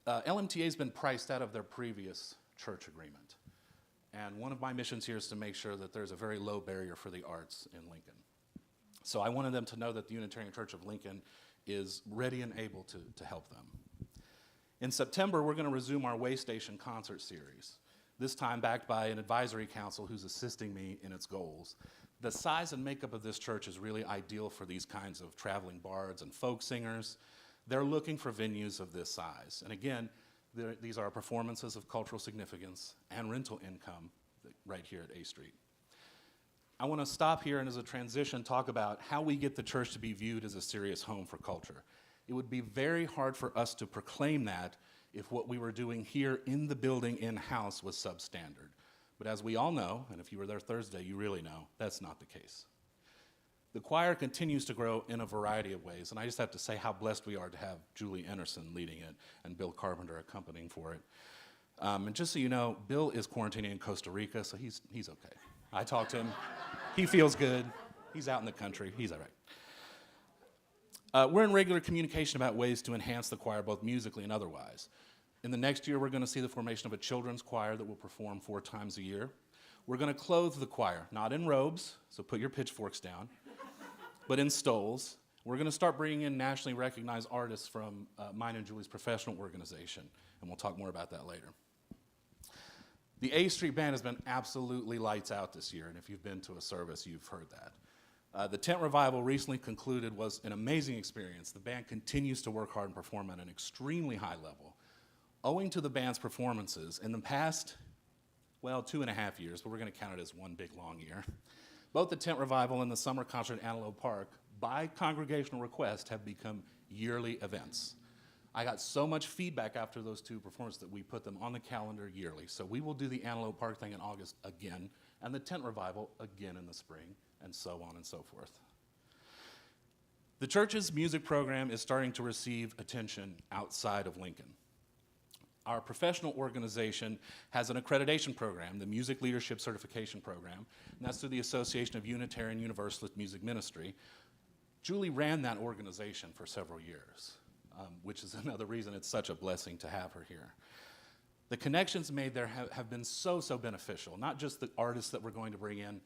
LMTA has been priced out of their previous church agreement. And one of my missions here is to make sure that there's a very low barrier for the arts in Lincoln. So I wanted them to know that the Unitarian Church of Lincoln is ready and able to help them. In September, we're going to resume our Way Station concert series, this time backed by an advisory council who's assisting me in its goals. The size and makeup of this church is really ideal for these kinds of traveling bards and folk singers. They're looking for venues of this size. And again, these are performances of cultural significance and rental income right here at A Street. I want to stop here and as a transition talk about how we get the church to be viewed as a serious home for culture. It would be very hard for us to proclaim that if what we were doing here in the building in-house was substandard. But as we all know, and if you were there Thursday, you really know, that's not the case. The choir continues to grow in a variety of ways, and I just have to say how blessed we are to have Julie Anderson leading it and Bill Carpenter accompanying for it. And just so you know, Bill is quarantining in Costa Rica, so he's okay. I talked to him. He feels good. He's out in the country. He's all right. We're in regular communication about ways to enhance the choir, both musically and otherwise. In the next year, we're going to see the formation of a children's choir that will perform 4 times a year. We're going to clothe the choir, not in robes, so put your pitchforks down, but in stoles. We're going to start bringing in nationally recognized artists from mine and Julie's professional organization, and we'll talk more about that later. The A Street Band has been absolutely lights out this year, and if you've been to a service, you've heard that. The tent revival recently concluded was an amazing experience. The band continues to work hard and perform at an extremely high level. Owing to the band's performances in the past, 2.5 years, but we're going to count it as one big long year, both the tent revival and the summer concert at Antelope Park, by congregational request, have become yearly events. I got so much feedback after those 2 performances that we put them on the calendar yearly. So we will do the Antelope Park thing in August again, and the tent revival again in the spring, and so on and so forth. The church's music program is starting to receive attention outside of Lincoln. Our professional organization has an accreditation program, the Music Leadership Certification Program, and that's through the Association of Unitarian Universalist Music Ministry. Julie ran that organization for several years, which is another reason it's such a blessing to have her here. The connections made there have been so beneficial, not just the artists that we're going to bring in,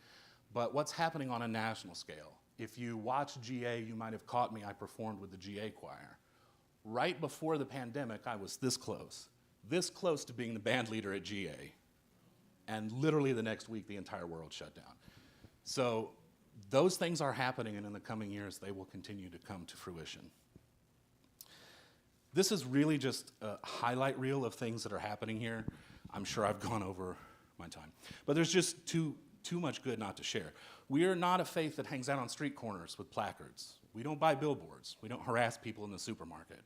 but what's happening on a national scale. If you watch GA, you might have caught me, I performed with the GA choir. Right before the pandemic, I was this close to being the band leader at GA. And literally the next week, the entire world shut down. So those things are happening, and in the coming years, they will continue to come to fruition. This is really just a highlight reel of things that are happening here. I'm sure I've gone over my time. But there's just too much good not to share. We are not a faith that hangs out on street corners with placards. We don't buy billboards. We don't harass people in the supermarket.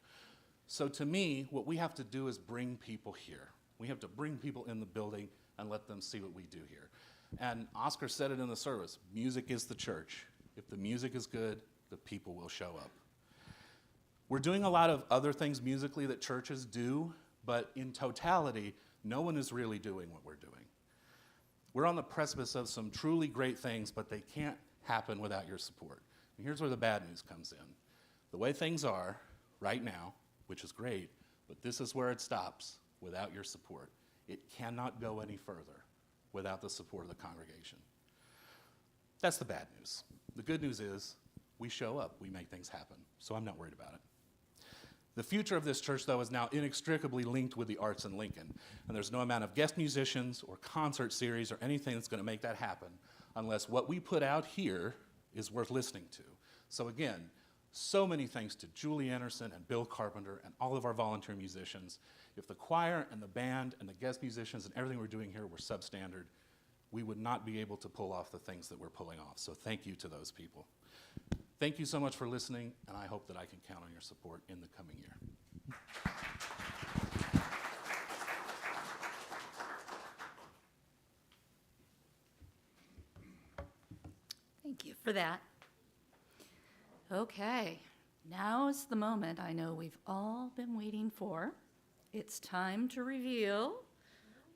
So to me, what we have to do is bring people here. We have to bring people in the building and let them see what we do here. And Oscar said it in the service, music is the church. If the music is good, the people will show up. We're doing a lot of other things musically that churches do, but in totality, no one is really doing what we're doing. We're on the precipice of some truly great things, but they can't happen without your support. And here's where the bad news comes in. The way things are right now, which is great, but this is where it stops without your support. It cannot go any further without the support of the congregation. That's the bad news. The good news is we show up, we make things happen, so I'm not worried about it. The future of this church, though, is now inextricably linked with the arts in Lincoln, and there's no amount of guest musicians or concert series or anything that's going to make that happen unless what we put out here is worth listening to. So again, so many thanks to Julie Anderson and Bill Carpenter and all of our volunteer musicians. If the choir and the band and the guest musicians and everything we're doing here were substandard, we would not be able to pull off the things that we're pulling off. So thank you to those people. Thank you so much for listening, and I hope that I can count on your support in the coming year. Thank you for that. Okay, now's the moment I know we've all been waiting for. It's time to reveal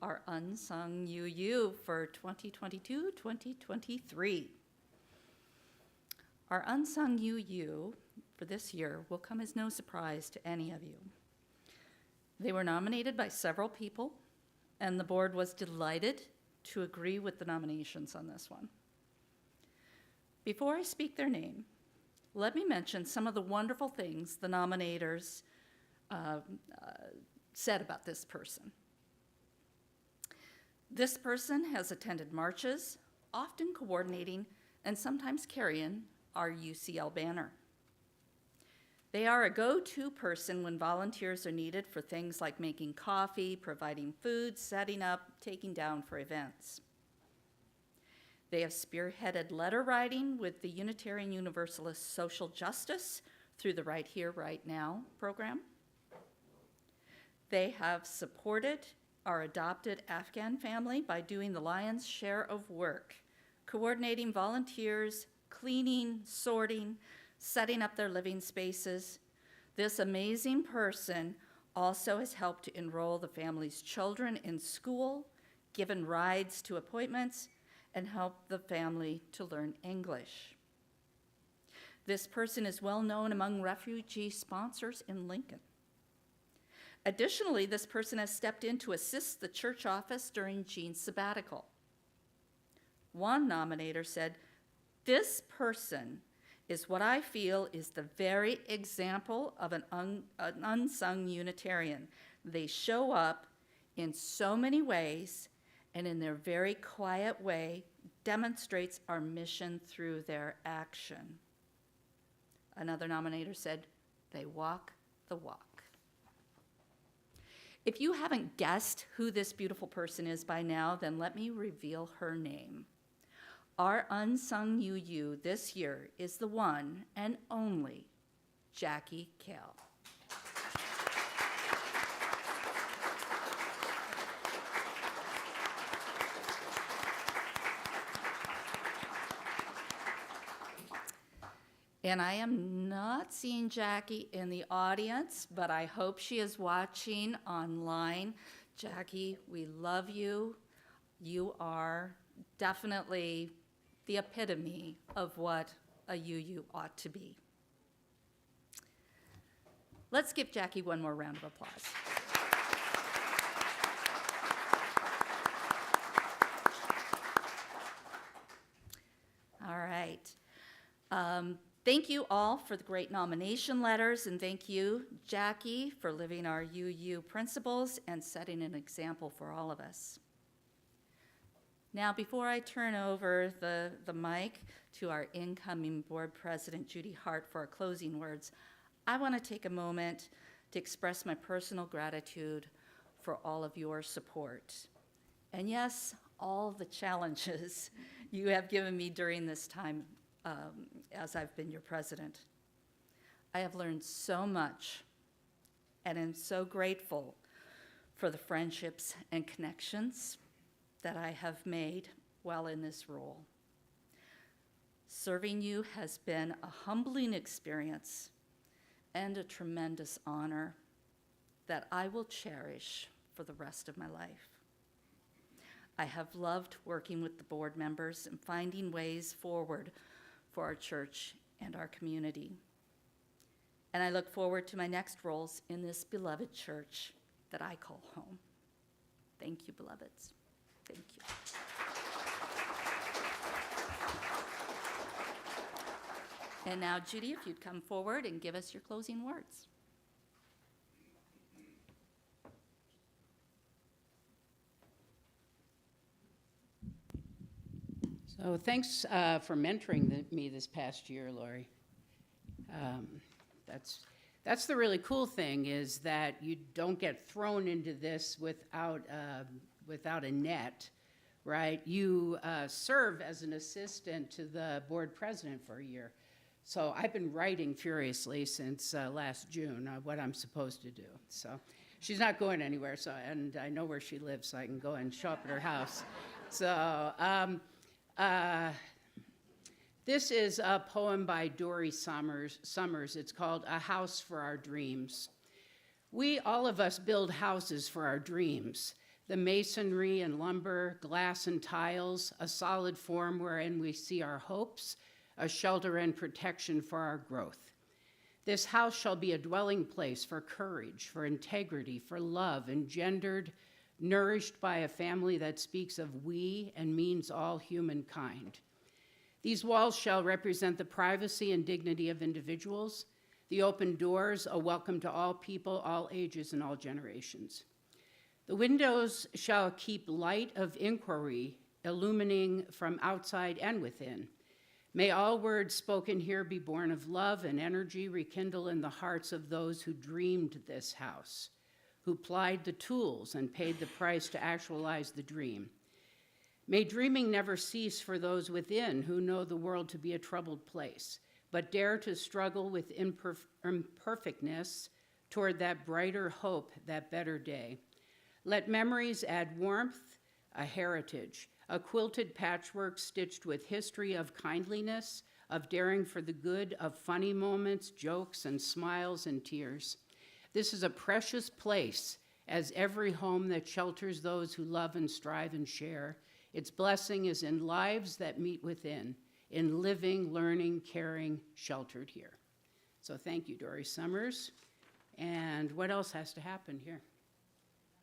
our unsung UU for 2022-2023. Our unsung UU for this year will come as no surprise to any of you. They were nominated by several people, and the board was delighted to agree with the nominations on this one. Before I speak their name, let me mention some of the wonderful things the nominators said about this person. This person has attended marches, often coordinating and sometimes carrying our UCL banner. They are a go-to person when volunteers are needed for things like making coffee, providing food, setting up, taking down for events. They have spearheaded letter writing with the Unitarian Universalist Social Justice through the Right Here, Right Now program. They have supported our adopted Afghan family by doing the lion's share of work, coordinating volunteers, cleaning, sorting, setting up their living spaces. This amazing person also has helped to enroll the family's children in school, given rides to appointments, and helped the family to learn English. This person is well known among refugee sponsors in Lincoln. Additionally, this person has stepped in to assist the church office during Jean's sabbatical. One nominator said, "This person is what I feel is the very example of an unsung Unitarian. They show up in so many ways, and in their very quiet way demonstrates our mission through their action." Another nominator said, "They walk the walk." If you haven't guessed who this beautiful person is by now, then let me reveal her name. Our unsung UU this year is the one and only Jackie Kell. And I am not seeing Jackie in the audience, but I hope she is watching online. Jackie, we love you. You are definitely the epitome of what a UU ought to be. Let's give Jackie one more round of applause. All right. Thank you all for the great nomination letters, and thank you, Jackie, for living our UU principles and setting an example for all of us. Now, before I turn over the mic to our incoming board president, Judy Hart, for our closing words, I want to take a moment to express my personal gratitude for all of your support. And yes, all the challenges you have given me during this time as I've been your president. I have learned so much and am so grateful for the friendships and connections that I have made while in this role. Serving you has been a humbling experience and a tremendous honor that I will cherish for the rest of my life. I have loved working with the board members and finding ways forward for our church and our community. And I look forward to my next roles in this beloved church that I call home. Thank you, beloveds. Thank you. And now, Judy, if you'd come forward and give us your closing words. So thanks for mentoring me this past year, Lori. That's the really cool thing, is that you don't get thrown into this without a net, right? You serve as an assistant to the board president for a year. So I've been writing furiously since last June what I'm supposed to do. So she's not going anywhere, and I know where she lives, so I can go and show up at her house. So this is a poem by Dory Summers. It's called A House for Our Dreams. We, all of us, build houses for our dreams. The masonry and lumber, glass and tiles, a solid form wherein we see our hopes, a shelter and protection for our growth. This house shall be a dwelling place for courage, for integrity, for love, engendered, nourished by a family that speaks of we and means all humankind. These walls shall represent the privacy and dignity of individuals, the open doors, a welcome to all people, all ages, and all generations. The windows shall keep light of inquiry illumining from outside and within. May all words spoken here be born of love and energy, rekindle in the hearts of those who dreamed this house, who plied the tools and paid the price to actualize the dream. May dreaming never cease for those within who know the world to be a troubled place, but dare to struggle with imperfectness toward that brighter hope, that better day. Let memories add warmth, a heritage, a quilted patchwork stitched with history of kindliness, of daring for the good, of funny moments, jokes, and smiles and tears. This is a precious place, as every home that shelters those who love and strive and share. Its blessing is in lives that meet within, in living, learning, caring, sheltered here. So thank you, Dory Summers. And what else has to happen here?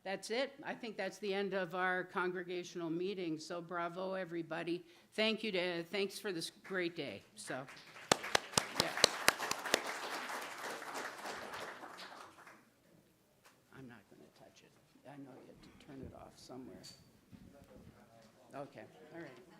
That's it. I think that's the end of our congregational meeting. So bravo, everybody. Thanks for this great day. So, yeah. I'm not going to touch it. I know you have to turn it off somewhere. Okay, all right.